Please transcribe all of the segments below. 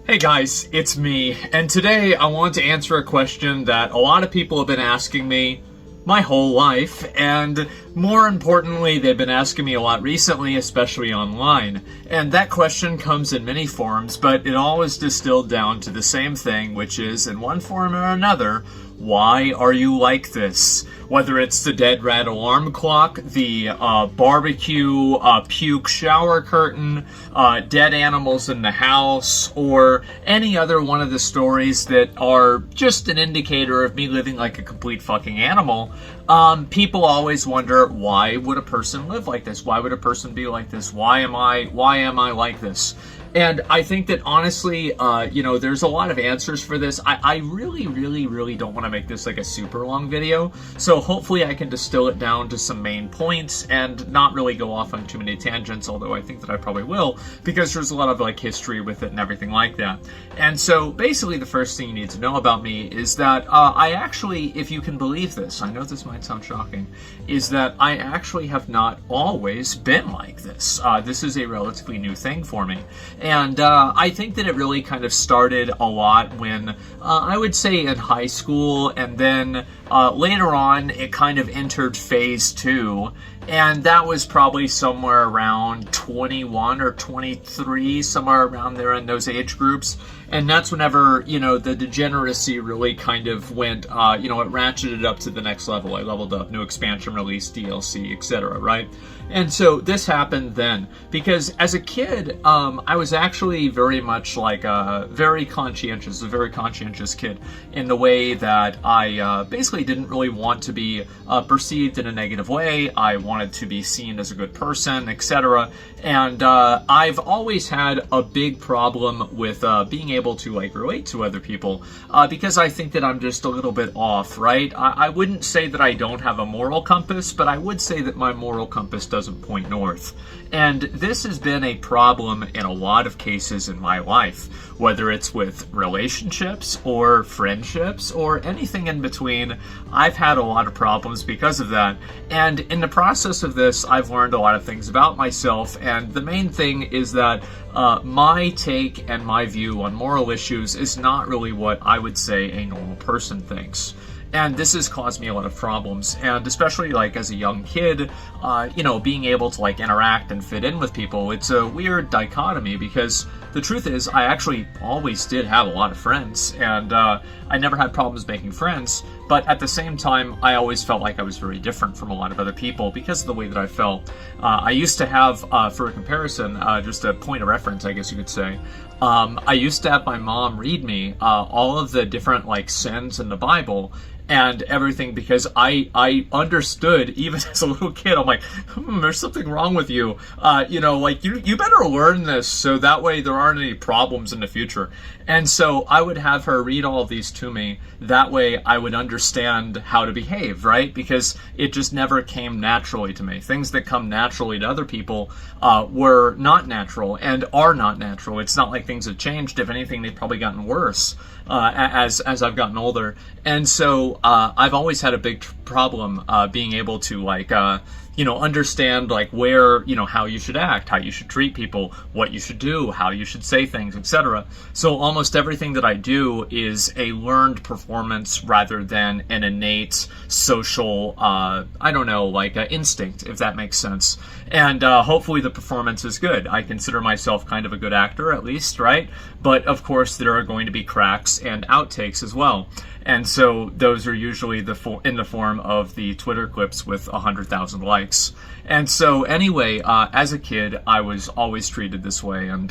Hey guys, it's me, and today I want to answer a question that a lot of people have been asking me my whole life, and more importantly, they've been asking me a lot recently, especially online. And that question comes in many forms, but it all is distilled down to the same thing, which is, in one form or another, why are you like this? Whether it's the dead rat alarm clock, the barbecue puke shower curtain, dead animals in the house, or any other one of the stories that are just an indicator of me living like a complete fucking animal, people always wonder, why would a person live like this? Why would a person be like this? Why am I like this? And I think that honestly, there's a lot of answers for this. I really don't want to make this like a super long video. So hopefully I can distill it down to some main points and not really go off on too many tangents, although I think that I probably will, because there's a lot of like history with it and everything like that. And so basically the first thing you need to know about me is that I actually, if you can believe this, I know this might sound shocking, is that I actually have not always been like this. This is a relatively new thing for me. And I think that it really kind of started a lot when, I would say in high school, and then later on it kind of entered phase 2. And that was probably somewhere around 21 or 23, somewhere around there in those age groups. And that's whenever, the degeneracy really kind of went, it ratcheted up to the next level. I leveled up, new expansion release, DLC, etc., right? And so this happened then, because as a kid, I was actually very much like a very conscientious kid in the way that I basically didn't really want to be perceived in a negative way. I wanted to be seen as a good person, etc. And I've always had a big problem with being able to like relate to other people because I think that I'm just a little bit off, right? I wouldn't say that I don't have a moral compass, but I would say that my moral compass doesn't point north. And this has been a problem in a lot of cases in my life, whether it's with relationships or friendships or anything in between. I've had a lot of problems because of that. And in the process of this, I've learned a lot of things about myself. And the main thing is that my take and my view on moral issues is not really what I would say a normal person thinks. And this has caused me a lot of problems, and especially like as a young kid, being able to like interact and fit in with people, it's a weird dichotomy because the truth is I actually always did have a lot of friends, and I never had problems making friends, but at the same time, I always felt like I was very different from a lot of other people because of the way that I felt. I used to have, for a comparison, just a point of reference, I guess you could say, I used to have my mom read me all of the different like sins in the Bible and everything, because I understood, even as a little kid, I'm like, there's something wrong with you. You better learn this so that way there aren't any problems in the future. And so I would have her read all of these to me. That way I would understand how to behave, right? Because it just never came naturally to me. Things that come naturally to other people were not natural and are not natural. It's not like things have changed. If anything, they've probably gotten worse as I've gotten older. And so I've always had a big problem being able to understand like where, how you should act, how you should treat people, what you should do, how you should say things, etc. So almost everything that I do is a learned performance rather than an innate social, instinct, if that makes sense. And hopefully the performance is good. I consider myself kind of a good actor, at least, right? But of course there are going to be cracks and outtakes as well. And so those are usually in the form of the Twitter clips with 100,000 likes. And so anyway, as a kid, I was always treated this way. And,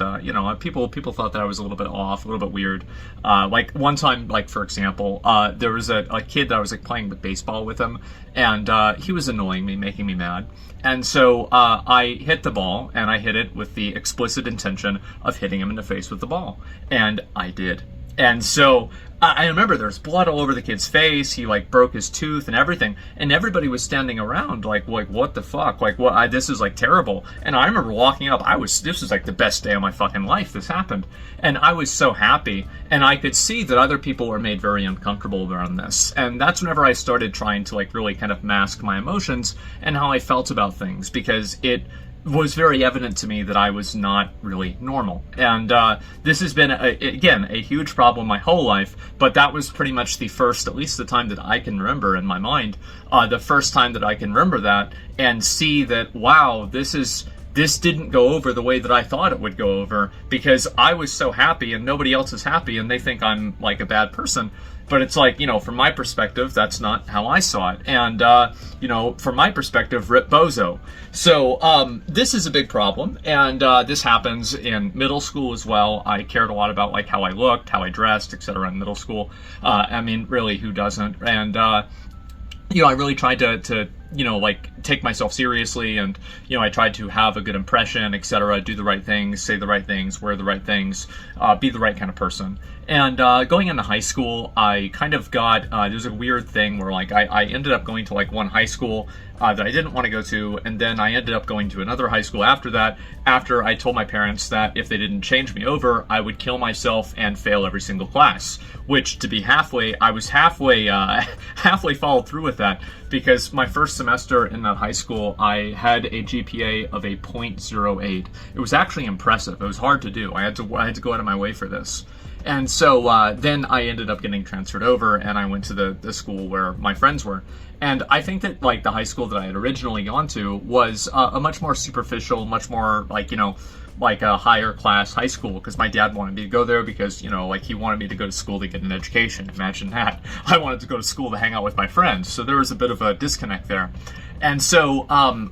people thought that I was a little bit off, a little bit weird. Like one time, like for example, there was a kid that I was like playing baseball with him, and he was annoying me, making me mad. And so I hit the ball, and I hit it with the explicit intention of hitting him in the face with the ball. And I did. And so I remember there's blood all over the kid's face. He like broke his tooth and everything, and everybody was standing around like what the fuck? Like what? This is like terrible. And I remember walking up. This was like the best day of my fucking life. This happened, and I was so happy. And I could see that other people were made very uncomfortable around this. And that's whenever I started trying to like really kind of mask my emotions and how I felt about things, because it was very evident to me that I was not really normal. And this has been, again, a huge problem my whole life, but that was pretty much the first, at least the time that I can remember in my mind, the first time that I can remember that and see that, wow, this didn't go over the way that I thought it would go over, because I was so happy and nobody else is happy and they think I'm like a bad person. But it's like, from my perspective, that's not how I saw it. And, from my perspective, rip bozo. So this is a big problem. And this happens in middle school as well. I cared a lot about like how I looked, how I dressed, etc. in middle school. I mean, really, who doesn't? And, I really tried to take myself seriously, and, I tried to have a good impression, etc., do the right things, say the right things, wear the right things, be the right kind of person. And going into high school, I kind of got, there's a weird thing where like I ended up going to like one high school that I didn't want to go to, and then I ended up going to another high school after that, after I told my parents that if they didn't change me over, I would kill myself and fail every single class, which, to be I was halfway followed through with that, because my first semester in that high school, I had a GPA of a 0.08. It was actually impressive. It was hard to do. I had to go out of my way for this. And so then I ended up getting transferred over, and I went to the school where my friends were. And I think that like the high school that I had originally gone to was a much more superficial, much more like, like a higher class high school, because my dad wanted me to go there because, he wanted me to go to school to get an education. Imagine that. I wanted to go to school to hang out with my friends. So there was a bit of a disconnect there. And so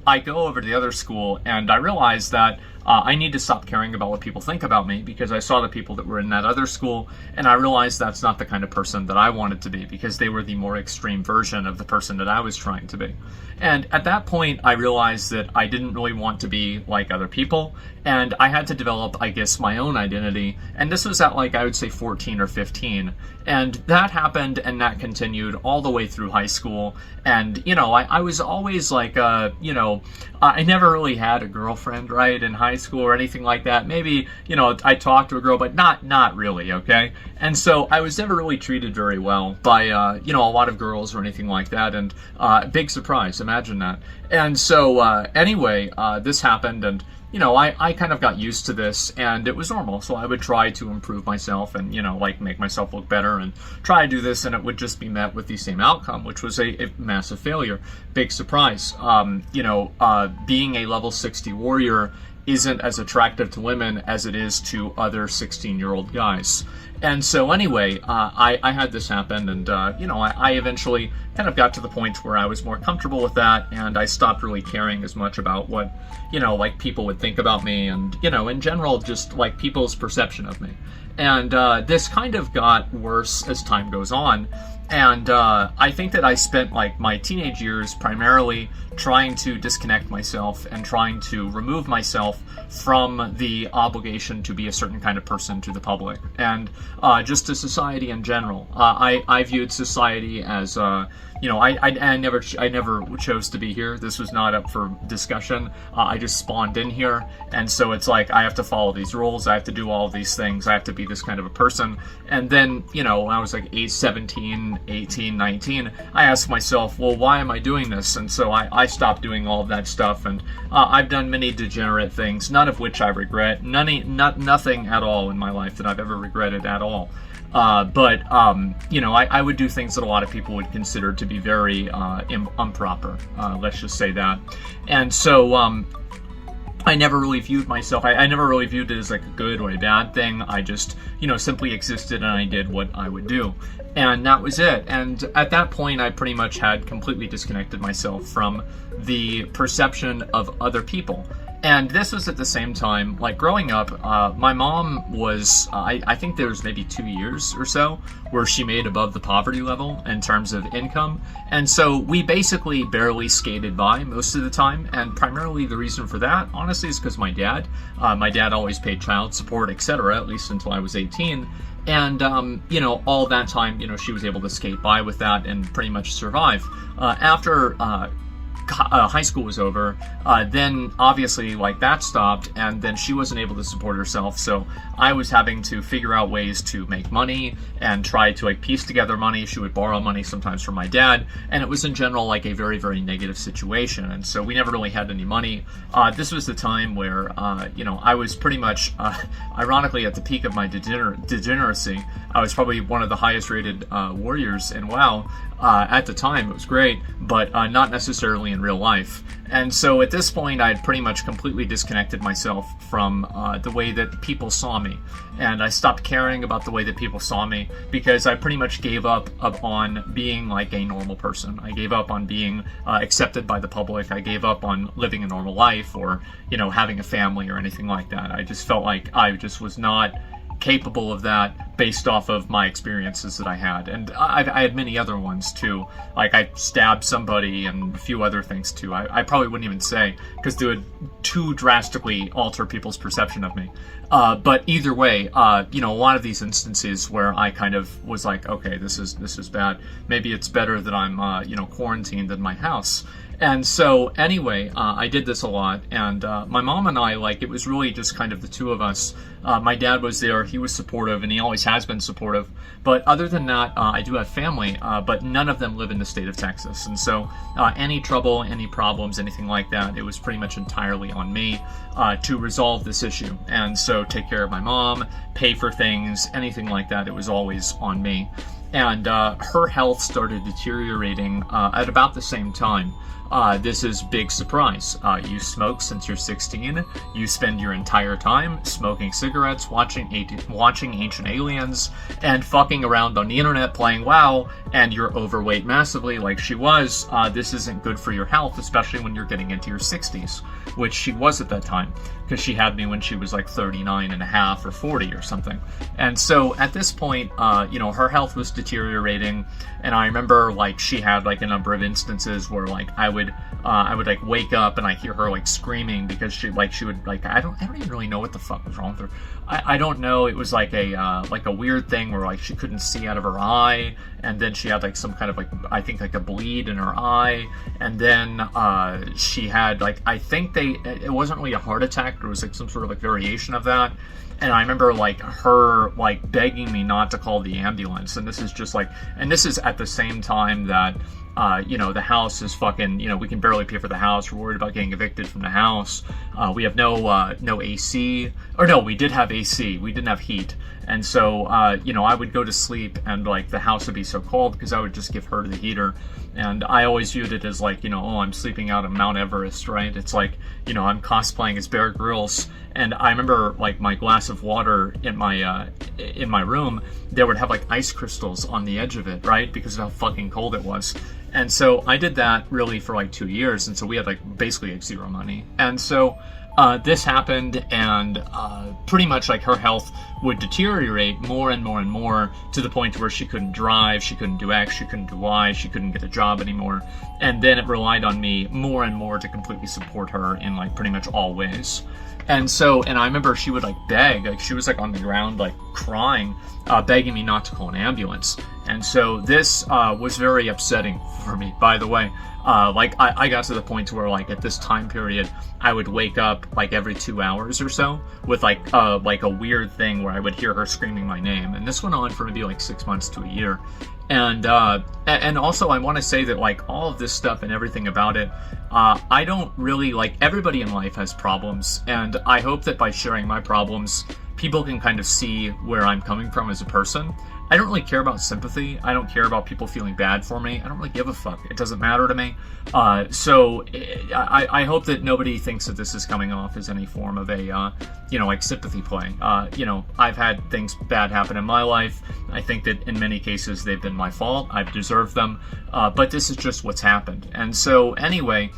I go over to the other school, and I realized that I need to stop caring about what people think about me, because I saw the people that were in that other school, and I realized that's not the kind of person that I wanted to be, because they were the more extreme version of the person that I was trying to be. And at that point, I realized that I didn't really want to be like other people, and I had to develop, I guess, my own identity. And this was at like, I would say 14 or 15. And that happened, and that continued all the way through high school. And, I was always like, I never really had a girlfriend, right, in high school or anything like that. Maybe, I talked to a girl, but not really, okay? And so I was never really treated very well by, a lot of girls or anything like that. And big surprise, imagine that. And so anyway, this happened, and I kind of got used to this, and it was normal. So I would try to improve myself and, make myself look better and try to do this, and it would just be met with the same outcome, which was a massive failure. Big surprise. Being a level 60 warrior isn't as attractive to women as it is to other 16-year-old guys. And so anyway, I had this happen, and, I eventually kind of got to the point where I was more comfortable with that, and I stopped really caring as much about what, people would think about me, and, in general, just, people's perception of me. And this kind of got worse as time goes on. And I think that I spent my teenage years primarily trying to disconnect myself and trying to remove myself from the obligation to be a certain kind of person to the public, and just to society in general. I viewed society as I never chose to be here. This was not up for discussion. I just spawned in here, and so it's like I have to follow these rules. I have to do all of these things. I have to be this kind of a person. And then, when I was 17, 18, 19, I asked myself, well, why am I doing this? And so I stopped doing all of that stuff, and I've done many degenerate things, none of which I regret. Nothing at all in my life that I've ever regretted at all. But I would do things that a lot of people would consider to be very improper. Let's just say that. And so I never really viewed myself, I never really viewed it as a good or a bad thing. I just, simply existed, and I did what I would do. And that was it. And at that point, I pretty much had completely disconnected myself from the perception of other people. And this was at the same time, growing up, my mom was, I think there was maybe 2 years or so where she made above the poverty level in terms of income. And so we basically barely skated by most of the time. And primarily the reason for that, honestly, is because my dad always paid child support, etc., at least until I was 18. And, all that time, she was able to skate by with that and pretty much survive. After high school was over, then obviously like that stopped, and then she wasn't able to support herself, so I was having to figure out ways to make money and try to like piece together money. She would borrow money sometimes from my dad, and it was in general like a very, very negative situation, and so we never really had any money. This was the time where I was pretty much ironically at the peak of my degeneracy. I was probably one of the highest rated warriors in WoW. At the time, it was great, but not necessarily in real life. And so at this point, I had pretty much completely disconnected myself from the way that people saw me. And I stopped caring about the way that people saw me because I pretty much gave up on being like a normal person. I gave up on being accepted by the public. I gave up on living a normal life or, having a family or anything like that. I just felt like I just was not capable of that based off of my experiences that I had. And I had many other ones too. Like I stabbed somebody and a few other things too. I probably wouldn't even say because they would too drastically alter people's perception of me. But either way, a lot of these instances where I kind of was like, okay, this is bad. Maybe it's better that I'm, quarantined in my house. And so anyway, I did this a lot, and my mom and I, it was really just kind of the two of us. My dad was there, he was supportive, and he always has been supportive. But other than that, I do have family, but none of them live in the state of Texas. And so any trouble, any problems, anything like that, it was pretty much entirely on me to resolve this issue. And so take care of my mom, pay for things, anything like that, it was always on me. And her health started deteriorating at about the same time. This is big surprise. You smoke since you're 16. You spend your entire time smoking cigarettes, watching Ancient Aliens, and fucking around on the internet playing WoW, and you're overweight massively like she was. This isn't good for your health, especially when you're getting into your 60s, which she was at that time, because she had me when she was like 39 and a half or 40 or something. And so at this point, her health was deteriorating, and I remember she had a number of instances where I would wake up and I hear her screaming because she would I don't even really know what the fuck was wrong with her. I don't know. It was like a weird thing where she couldn't see out of her eye, and then she had some kind of I think a bleed in her eye, and then she had I think it wasn't really a heart attack. There was some sort of variation of that. And I remember her begging me not to call the ambulance, and this is just and this is at the same time that the house is fucking, we can barely pay for the house. We're worried about getting evicted from the house. We have no AC, or no, we did have AC. We didn't have heat. And so, I would go to sleep and the house would be so cold because I would just give her the heater. And I always viewed it as I'm sleeping out on Mount Everest, right? It's I'm cosplaying as Bear Grylls. And I remember my glass of water in my room, there would have ice crystals on the edge of it, right? Because of how fucking cold it was. And so I did that really for 2 years, and so we had basically zero money. And so this happened, and pretty much her health would deteriorate more and more and more to the point where she couldn't drive, she couldn't do X, she couldn't do Y, she couldn't get a job anymore. And then it relied on me more and more to completely support her in pretty much all ways. And so, and I remember she would beg, she was on the ground crying, begging me not to call an ambulance. And so this was very upsetting for me, by the way. I got to the point where at this time period, I would wake up every 2 hours or so with a weird thing where I would hear her screaming my name. And this went on for maybe 6 months to a year. And also I want to say that all of this stuff and everything about it, I don't really everybody in life has problems, and I hope that by sharing my problems, people can kind of see where I'm coming from as a person. I don't really care about sympathy. I don't care about people feeling bad for me. I don't really give a fuck. It doesn't matter to me. So I hope that nobody thinks that this is coming off as any form of a, sympathy play. I've had things bad happen in my life. I think that in many cases they've been my fault. I've deserved them. But this is just what's happened. And so anyway,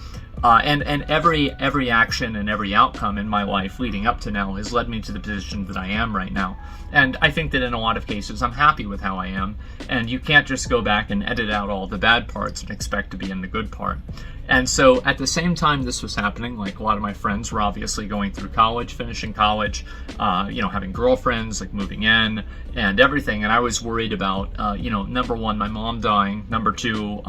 and every action and every outcome in my life leading up to now has led me to the position that I am right now. And I think that in a lot of cases I'm happy with how I am, and you can't just go back and edit out all the bad parts and expect to be in the good part. And so at the same time this was happening, a lot of my friends were obviously going through college, finishing college, having girlfriends, moving in and everything. And I was worried about, number one, my mom dying, number two,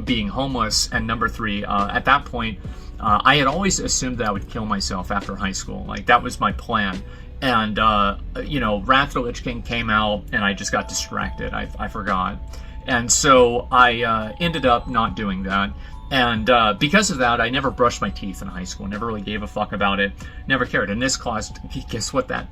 being homeless, and number three, at that point, I had always assumed that I would kill myself after high school. Like, that was my plan. And, Wrath of the Lich King came out, and I just got distracted. I forgot. And so I ended up not doing that. And because of that, I never brushed my teeth in high school. Never really gave a fuck about it. Never cared. And this caused, guess what that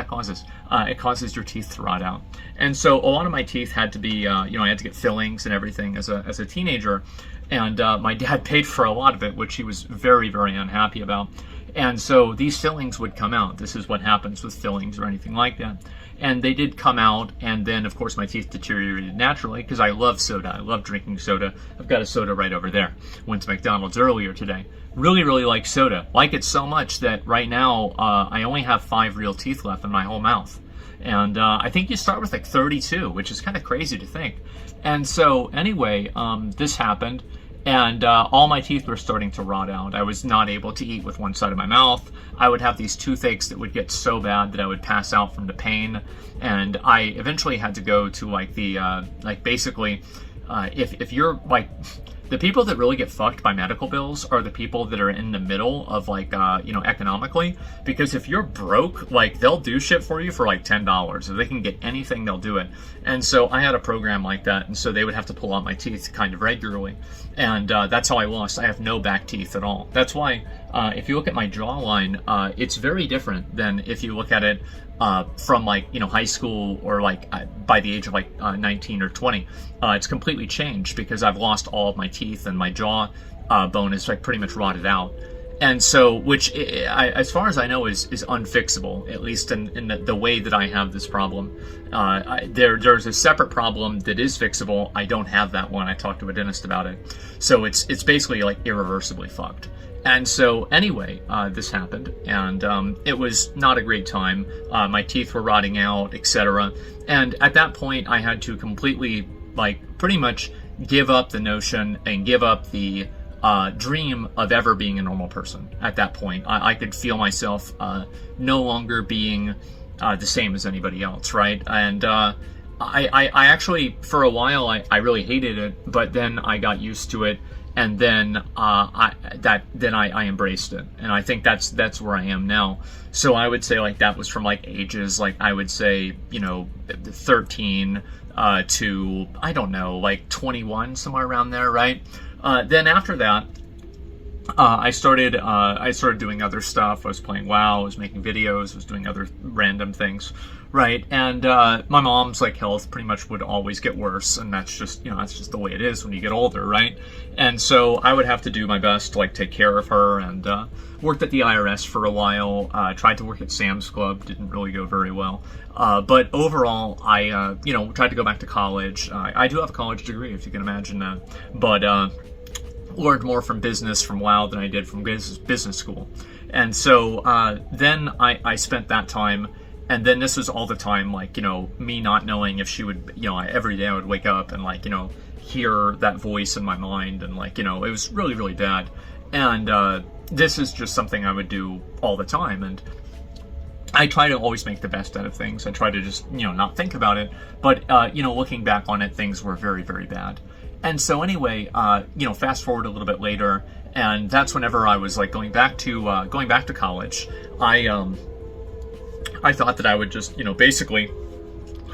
causes? It causes your teeth to rot out. And so a lot of my teeth had to be, I had to get fillings and everything as a teenager. And my dad paid for a lot of it, which he was very, very unhappy about. And so these fillings would come out. This is what happens with fillings or anything like that. And they did come out, and then, of course, my teeth deteriorated naturally because I love soda. I love drinking soda. I've got a soda right over there. Went to McDonald's earlier today. Really, really like soda. Like it so much that right now I only have 5 real teeth left in my whole mouth. And I think you start with like 32, which is kind of crazy to think. And so anyway, this happened. And all my teeth were starting to rot out. I was not able to eat with one side of my mouth. I would have these toothaches that would get so bad that I would pass out from the pain. And I eventually had to go to like the, basically, if you're like, the people that really get fucked by medical bills are the people that are in the middle of like, economically. Because if you're broke, like they'll do shit for you for like $10. If they can get anything, they'll do it. And so I had a program like that. And so they would have to pull out my teeth kind of regularly. And that's how I lost. I have no back teeth at all. That's why if you look at my jawline, it's very different than if you look at it from like, high school or like by the age of like 19 or 20. It's completely changed because I've lost all of my teeth and my jaw bone is like pretty much rotted out. And so, which as far as I know is unfixable, at least in the way that I have this problem. There's a separate problem that is fixable. I don't have that one. I talked to a dentist about it. So it's basically like irreversibly fucked. And so anyway, this happened, and it was not a great time. My teeth were rotting out, etc. And at that point, I had to completely, like, pretty much give up the notion and give up the dream of ever being a normal person. At that point, I could feel myself no longer being the same as anybody else, right? And I actually, for a while, I really hated it, but then I got used to it. And then I embraced it, and I think that's where I am now. So I would say like that was from like ages, like I would say 13 to I don't know, like 21, somewhere around there, right? Then after that, I started doing other stuff. I was playing WoW, I was making videos, I was doing other random things, right? And my mom's like health pretty much would always get worse, and that's just that's just the way it is when you get older, right? And so I would have to do my best to like take care of her, and worked at the IRS for a while. Tried to work at Sam's Club, didn't really go very well. But overall, I tried to go back to college. I do have a college degree, if you can imagine that, but learned more from business from WoW than I did from business school. And so then I spent that time, and then this was all the time, like, me not knowing if she would, every day I would wake up and like, hear that voice in my mind, and like, it was really, really bad. And this is just something I would do all the time. And I try to always make the best out of things. I try to just, not think about it. But, looking back on it, things were very, very bad. And so anyway, fast forward a little bit later, and that's whenever I was like going back to college. I thought that I would just, basically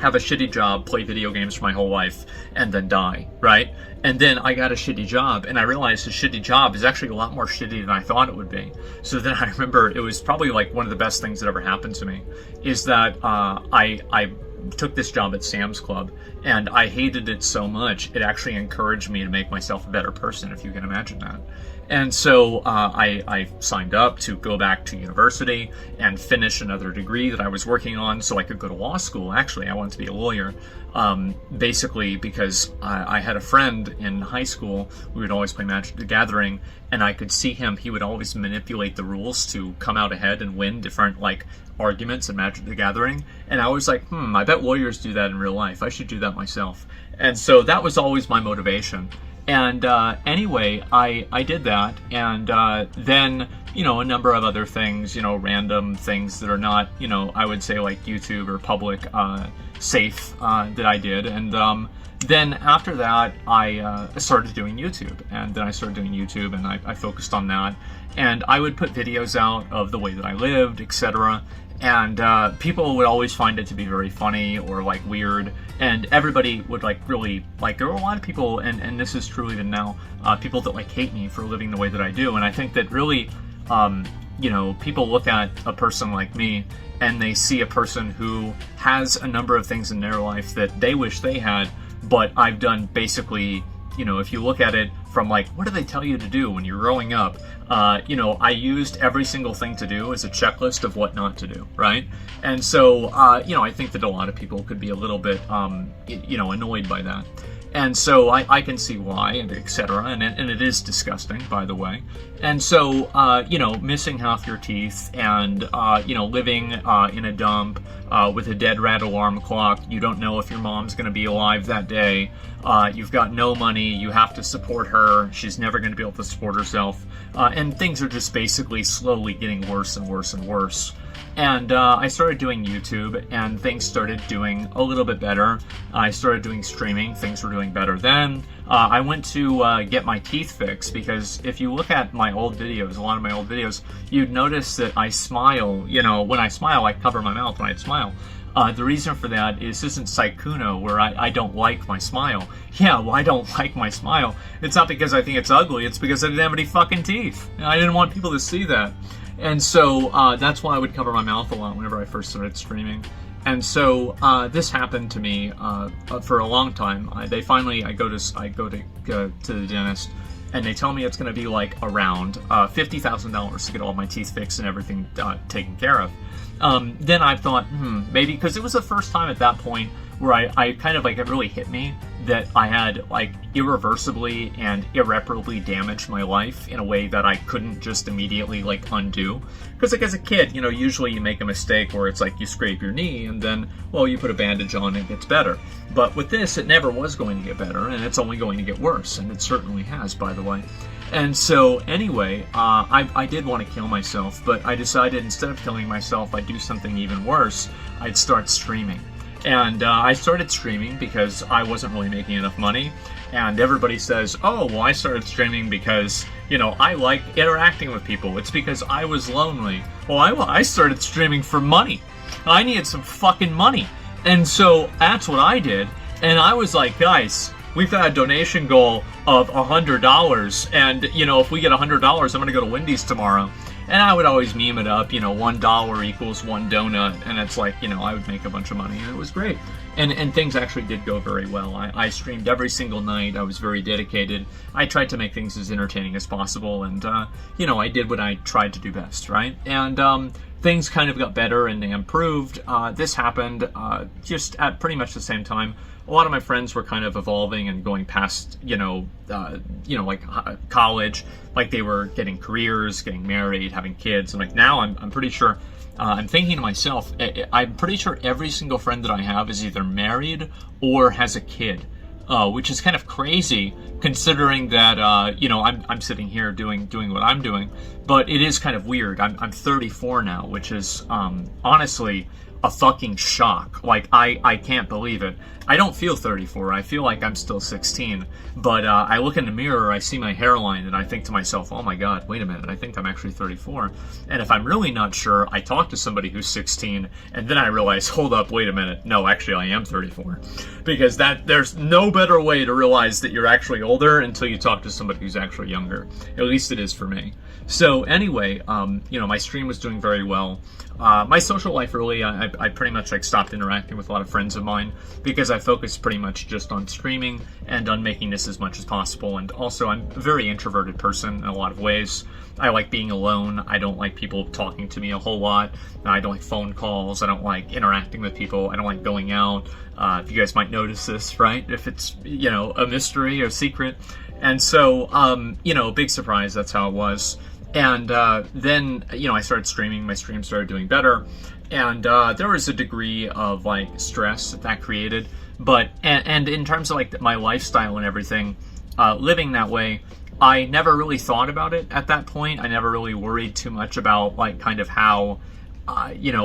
have a shitty job, play video games for my whole life, and then die, right? And then I got a shitty job, and I realized the shitty job is actually a lot more shitty than I thought it would be. So then I remember it was probably like one of the best things that ever happened to me, is that I took this job at Sam's Club, and I hated it so much, it actually encouraged me to make myself a better person, if you can imagine that. And so I signed up to go back to university and finish another degree that I was working on so I could go to law school. Actually, I wanted to be a lawyer, basically because I had a friend in high school. We would always play Magic the Gathering, and I could see him. He would always manipulate the rules to come out ahead and win different, like, arguments in Magic the Gathering. And I was like, I bet lawyers do that in real life. I should do that myself. And so that was always my motivation. And anyway, I did that, and then, you know, a number of other things, you know, random things that are not, you know, I would say like YouTube or public safe that I did. And then after that, I started doing YouTube, and then I started doing YouTube, and I focused on that. And I would put videos out of the way that I lived, etc. And people would always find it to be very funny or like weird, and everybody would like really like, there were a lot of people, and this is true even now, people that like hate me for living the way that I do. And I think that really, you know, people look at a person like me and they see a person who has a number of things in their life that they wish they had, but I've done basically, you know, if you look at it from like, what do they tell you to do when you're growing up? You know, I used every single thing to do as a checklist of what not to do, right? And so, you know, I think that a lot of people could be a little bit, you know, annoyed by that. And so I can see why, and etc. And it is disgusting, by the way. And so, you know, missing half your teeth and, you know, living in a dump with a dead rat alarm clock. You don't know if your mom's going to be alive that day. You've got no money. You have to support her. She's never going to be able to support herself. And things are just basically slowly getting worse and worse and worse. And I started doing YouTube, and things started doing a little bit better. I started doing streaming. Things were doing better then. I went to get my teeth fixed, because if you look at my old videos, a lot of my old videos, you'd notice that I smile. You know, when I smile, I cover my mouth when I smile. The reason for that is this isn't Saikuno, where I don't like my smile. Yeah, well, I don't like my smile. It's not because I think it's ugly. It's because I didn't have any fucking teeth. And I didn't want people to see that. And so that's why I would cover my mouth a lot whenever I first started streaming. And so this happened to me for a long time. I go to the dentist, and they tell me it's going to be like around $50,000 to get all my teeth fixed and everything taken care of. Then I thought, maybe, because it was the first time at that point where I kind of like, it really hit me that I had like irreversibly and irreparably damaged my life in a way that I couldn't just immediately like undo. Because like as a kid, you know, usually you make a mistake where it's like you scrape your knee and then, well, you put a bandage on and it gets better. But with this, it never was going to get better, and it's only going to get worse, and it certainly has, by the way. And so anyway, I did want to kill myself, but I decided instead of killing myself, I'd do something even worse. I'd start streaming. And I started streaming because I wasn't really making enough money. And everybody says, oh, well, I started streaming because, you know, I like interacting with people. It's because I was lonely. Well, I started streaming for money. I needed some fucking money. And so that's what I did. And I was like, guys, we've got a donation goal of $100. And, you know, if we get $100, I'm going to go to Wendy's tomorrow. And I would always meme it up, you know, $1 equals one donut, and it's like, you know, I would make a bunch of money, and it was great. And things actually did go very well. I streamed every single night. I was very dedicated. I tried to make things as entertaining as possible, and, you know, I did what I tried to do best, right? And things kind of got better, and they improved. This happened just at pretty much the same time. A lot of my friends were kind of evolving and going past, like college, like they were getting careers, getting married, having kids. And like now I'm pretty sure, I'm thinking to myself, I'm pretty sure every single friend that I have is either married or has a kid, which is kind of crazy considering that, I'm sitting here doing what I'm doing, but it is kind of weird. I'm 34 now, which is, honestly, a fucking shock. Like, I can't believe it. I don't feel 34. I feel like I'm still 16. But I look in the mirror, I see my hairline, and I think to myself, oh my god, wait a minute, I think I'm actually 34. And if I'm really not sure, I talk to somebody who's 16, and then I realize, hold up, wait a minute, no, actually I am 34. Because there's no better way to realize that you're actually older until you talk to somebody who's actually younger. At least it is for me. So anyway, my stream was doing very well. My social life, really, I pretty much like stopped interacting with a lot of friends of mine because I focused pretty much just on streaming and on making this as much as possible. And also, I'm a very introverted person in a lot of ways. I like being alone. I don't like people talking to me a whole lot. I don't like phone calls. I don't like interacting with people. I don't like going out. If you guys might notice this, right? If it's, a mystery or secret. And so, big surprise, that's how it was. And then, I started streaming. My stream started doing better. And there was a degree of, like, stress that created. But, and in terms of, like, my lifestyle and everything, living that way, I never really thought about it at that point. I never really worried too much about like kind of how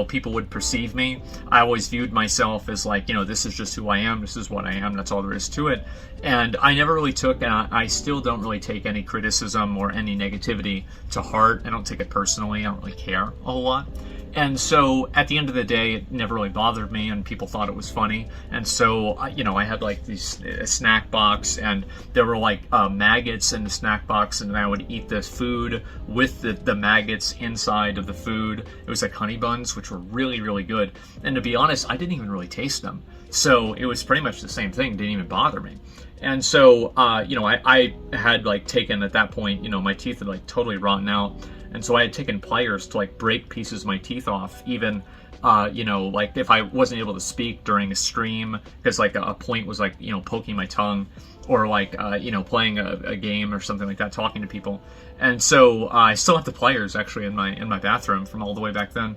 people would perceive me. I always viewed myself as like, this is just who I am. This is what I am. That's all there is to it. And I never really took, and I still don't really take any criticism or any negativity to heart. I don't take it personally. I don't really care a whole lot. And so at the end of the day, it never really bothered me, and people thought it was funny. And so, I had like these snack box, and there were like maggots in the snack box, and I would eat this food with the maggots inside of the food. It was like honey buns, which were really, really good. And to be honest, I didn't even really taste them. So it was pretty much the same thing. Didn't even bother me. And so, I had like taken at that point, my teeth had like totally rotten out. And so I had taken pliers to like break pieces of my teeth off, even, like if I wasn't able to speak during a stream, because like a point was like, poking my tongue, or like, playing a game or something like that, talking to people. And so I still have the pliers actually in my bathroom from all the way back then.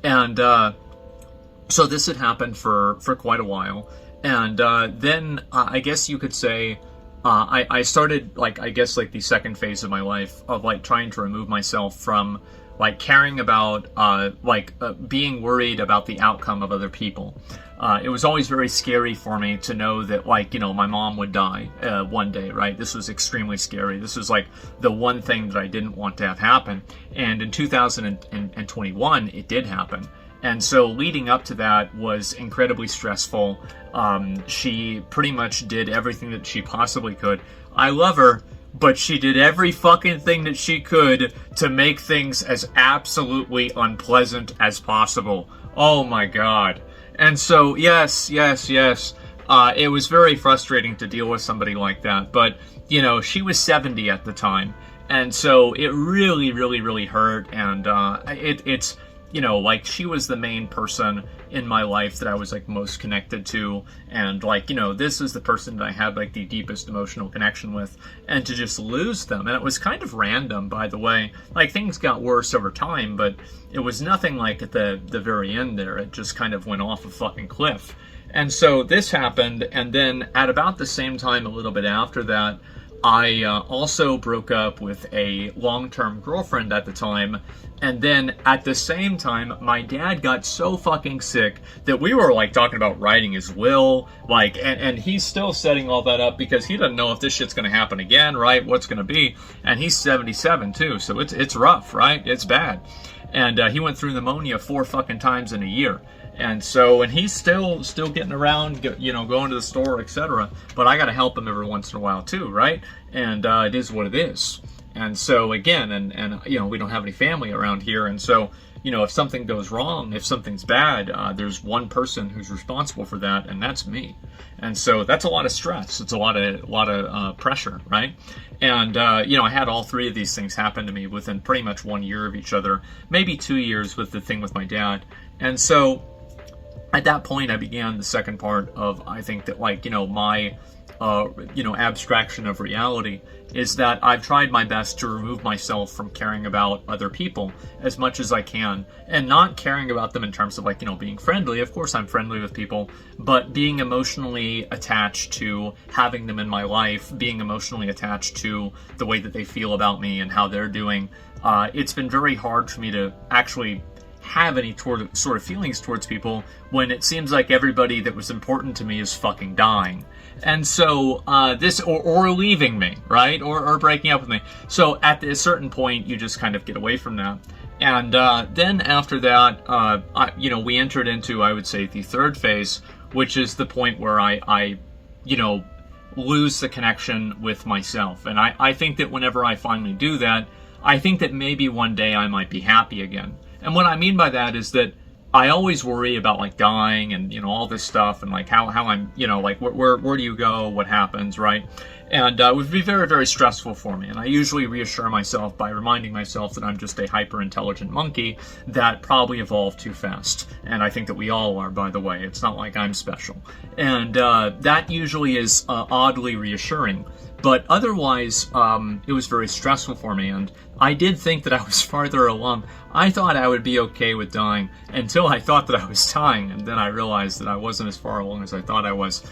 And so this had happened for quite a while. And then I guess you could say, I started, like, I guess, like, the second phase of my life of, like, trying to remove myself from, like, caring about, being worried about the outcome of other people. It was always very scary for me to know that, like, my mom would die one day, right? This was extremely scary. This was, like, the one thing that I didn't want to have happen. And in 2021, it did happen. And so leading up to that was incredibly stressful. She pretty much did everything that she possibly could. I love her, but she did every fucking thing that she could to make things as absolutely unpleasant as possible. Oh my God. And so, yes. It was very frustrating to deal with somebody like that. But, she was 70 at the time. And so it really, really, really hurt. And it's... like she was the main person in my life that I was like most connected to, and like, this is the person that I had like the deepest emotional connection with, and to just lose them. And it was kind of random, by the way. Like, things got worse over time, but it was nothing like at the very end there. It just kind of went off a fucking cliff. And so this happened, and then at about the same time, a little bit after that, I also broke up with a long-term girlfriend at the time. And then at the same time, my dad got so fucking sick that we were like talking about writing his will, like, and he's still setting all that up because he doesn't know if this shit's gonna happen again, right? What's gonna be? And he's 77 too, so it's rough, right? It's bad. And he went through pneumonia 4 fucking times in a year. And so, and he's still getting around, going to the store, etc. But I got to help him every once in a while too, right? And it is what it is. And so again, and we don't have any family around here, and so if something goes wrong, if something's bad, there's one person who's responsible for that, and that's me. And so that's a lot of stress. It's a lot of pressure, right? And I had all 3 of these things happen to me within pretty much 1 year of each other, maybe 2 years with the thing with my dad. And so at that point, I began the second part of, I think that, like, my, abstraction of reality is that I've tried my best to remove myself from caring about other people as much as I can, and not caring about them in terms of, like, being friendly. Of course, I'm friendly with people, but being emotionally attached to having them in my life, being emotionally attached to the way that they feel about me and how they're doing. It's been very hard for me to actually have any sort of feelings towards people when it seems like everybody that was important to me is fucking dying. And so this, or leaving me, right? Or breaking up with me. So at a certain point, you just kind of get away from that. And then after that, we entered into, I would say, the third phase, which is the point where I lose the connection with myself. And I think that whenever I finally do that, I think that maybe one day I might be happy again. And what I mean by that is that I always worry about, like, dying and, all this stuff, and, like, how I'm, like, where do you go, what happens, right? And it would be very, very stressful for me. And I usually reassure myself by reminding myself that I'm just a hyper-intelligent monkey that probably evolved too fast. And I think that we all are, by the way. It's not like I'm special. And that usually is oddly reassuring. But otherwise, it was very stressful for me, and I did think that I was farther along. I thought I would be okay with dying until I thought that I was dying, and then I realized that I wasn't as far along as I thought I was.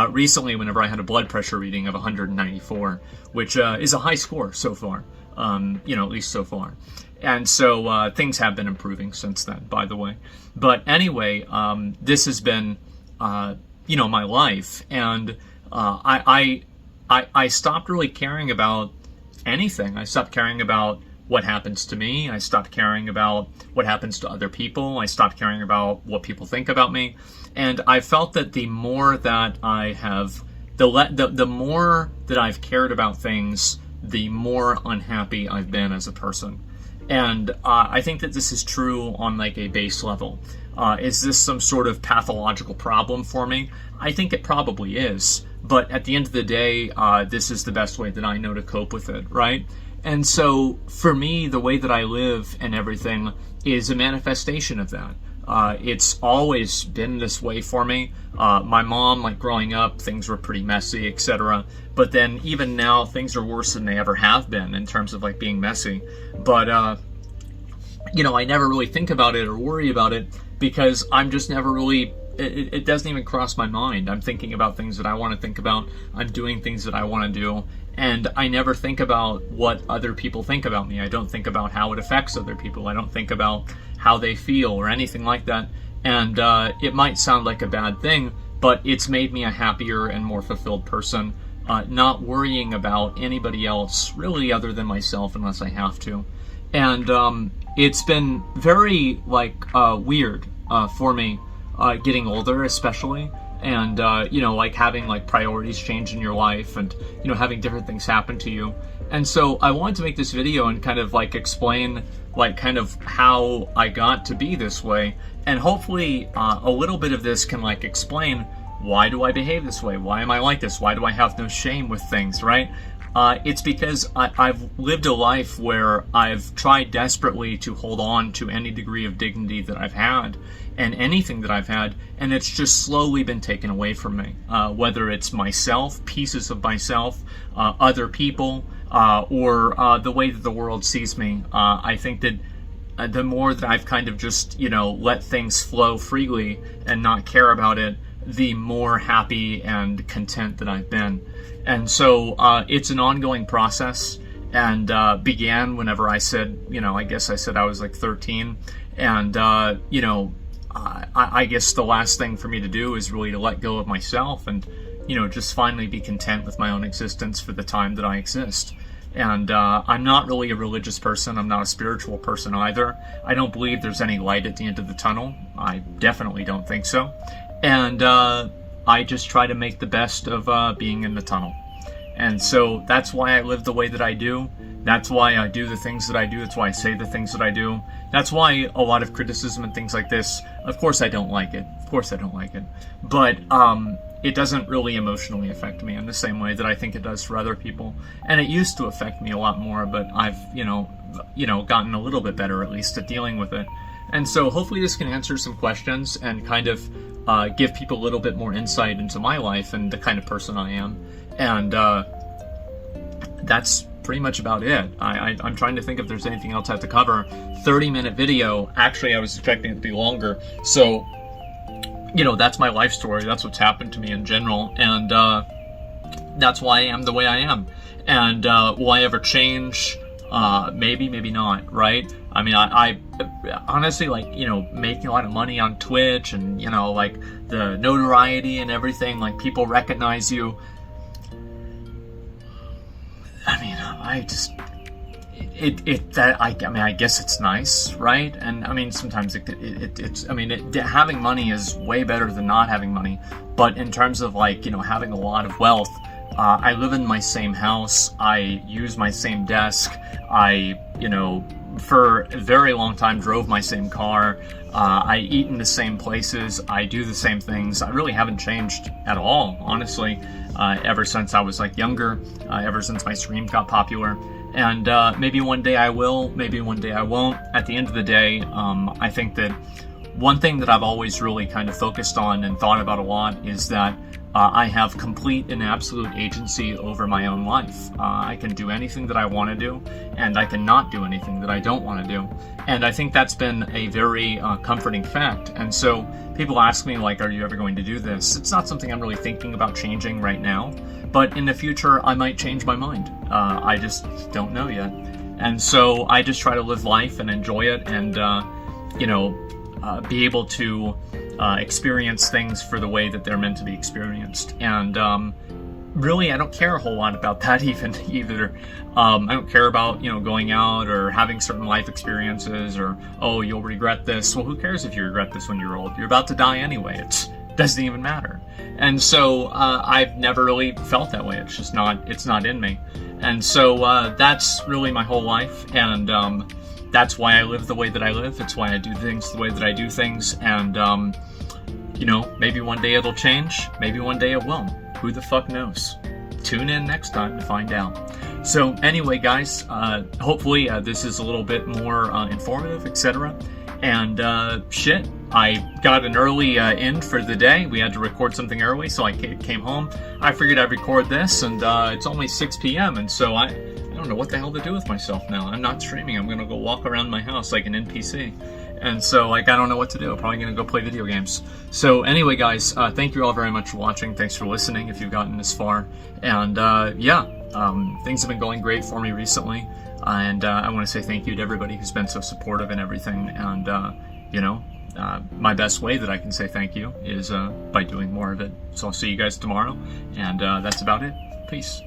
Recently, whenever I had a blood pressure reading of 194, which is a high score so far, at least so far. And so things have been improving since then, by the way. But anyway, this has been, my life, and I stopped really caring about anything. I stopped caring about what happens to me. I stopped caring about what happens to other people. I stopped caring about what people think about me. And I felt that the more that I have, the more that I've cared about things, the more unhappy I've been as a person. And I think that this is true on like a base level. Is this some sort of pathological problem for me? I think it probably is. But at the end of the day, this is the best way that I know to cope with it, right? And so for me, the way that I live and everything is a manifestation of that. It's always been this way for me. My mom, like growing up, things were pretty messy, etc. But then even now, things are worse than they ever have been in terms of like being messy. But, I never really think about it or worry about it because I'm just never really, it doesn't even cross my mind. I'm thinking about things that I want to think about. I'm doing things that I want to do. And I never think about what other people think about me. I don't think about how it affects other people. I don't think about how they feel or anything like that. And it might sound like a bad thing, but it's made me a happier and more fulfilled person, not worrying about anybody else really other than myself unless I have to. And it's been very weird for me getting older, especially. And, like having like priorities change in your life and, having different things happen to you. And so I wanted to make this video and kind of like explain like kind of how I got to be this way. And hopefully a little bit of this can like explain, why do I behave this way? Why am I like this? Why do I have no shame with things, right? It's because I've lived a life where I've tried desperately to hold on to any degree of dignity that I've had and anything that I've had, and it's just slowly been taken away from me. Whether it's myself, pieces of myself, other people, or the way that the world sees me. I think that the more that I've kind of just, let things flow freely and not care about it, the more happy and content that I've been. And so it's an ongoing process, and began whenever I said, I guess I said I was like 13. And, I guess the last thing for me to do is really to let go of myself and, just finally be content with my own existence for the time that I exist. And I'm not really a religious person. I'm not a spiritual person either. I don't believe there's any light at the end of the tunnel. I definitely don't think so. And I just try to make the best of being in the tunnel. And so that's why I live the way that I do. That's why I do the things that I do. That's why I say the things that I do. That's why a lot of criticism and things like this, of course I don't like it. Of course I don't like it. But it doesn't really emotionally affect me in the same way that I think it does for other people. And it used to affect me a lot more, but I've, gotten a little bit better at least at dealing with it. And so hopefully this can answer some questions and kind of give people a little bit more insight into my life and the kind of person I am. And that's pretty much about it. I'm trying to think if there's anything else I have to cover. 30-minute video. Actually, I was expecting it to be longer. So, that's my life story. That's what's happened to me in general. And that's why I am the way I am. And will I ever change? Maybe, maybe not, right? I mean, I honestly, making a lot of money on Twitch and, the notoriety and everything, people recognize you. I mean, I guess it's nice, right? And I mean, sometimes having money is way better than not having money. But in terms of having a lot of wealth, I live in my same house. I use my same desk. I, for a very long time drove my same car. I eat in the same places. I do the same things. I really haven't changed at all, honestly, ever since I was younger, ever since my stream got popular. And maybe one day I will, maybe one day I won't. At the end of the day, I think that one thing that I've always really kind of focused on and thought about a lot is that I have complete and absolute agency over my own life. I can do anything that I want to do, and I can not do anything that I don't want to do. And I think that's been a very comforting fact. And so people ask me, like, are you ever going to do this? It's not something I'm really thinking about changing right now, but in the future, I might change my mind. I just don't know yet. And so I just try to live life and enjoy it and, be able to experience things for the way that they're meant to be experienced. And really, I don't care a whole lot about that either. I don't care about, going out or having certain life experiences or, oh, you'll regret this. Well, who cares if you regret this when you're old? You're about to die anyway. It doesn't even matter. And so I've never really felt that way. It's just it's not in me. And so that's really my whole life. And that's why I live the way that I live. It's why I do things the way that I do things. And, maybe one day it'll change. Maybe one day it won't. Who the fuck knows? Tune in next time to find out. So anyway, guys, hopefully this is a little bit more informative, etc. And I got an early end for the day. We had to record something early, so I came home. I figured I'd record this, and it's only 6 p.m., and so I don't know what the hell to do with myself now. I'm not streaming. I'm going to go walk around my house like an NPC. And so, I don't know what to do. I'm probably going to go play video games. So anyway, guys, thank you all very much for watching. Thanks for listening if you've gotten this far. And things have been going great for me recently. And I want to say thank you to everybody who's been so supportive and everything. And, my best way that I can say thank you is by doing more of it. So I'll see you guys tomorrow. And that's about it. Peace.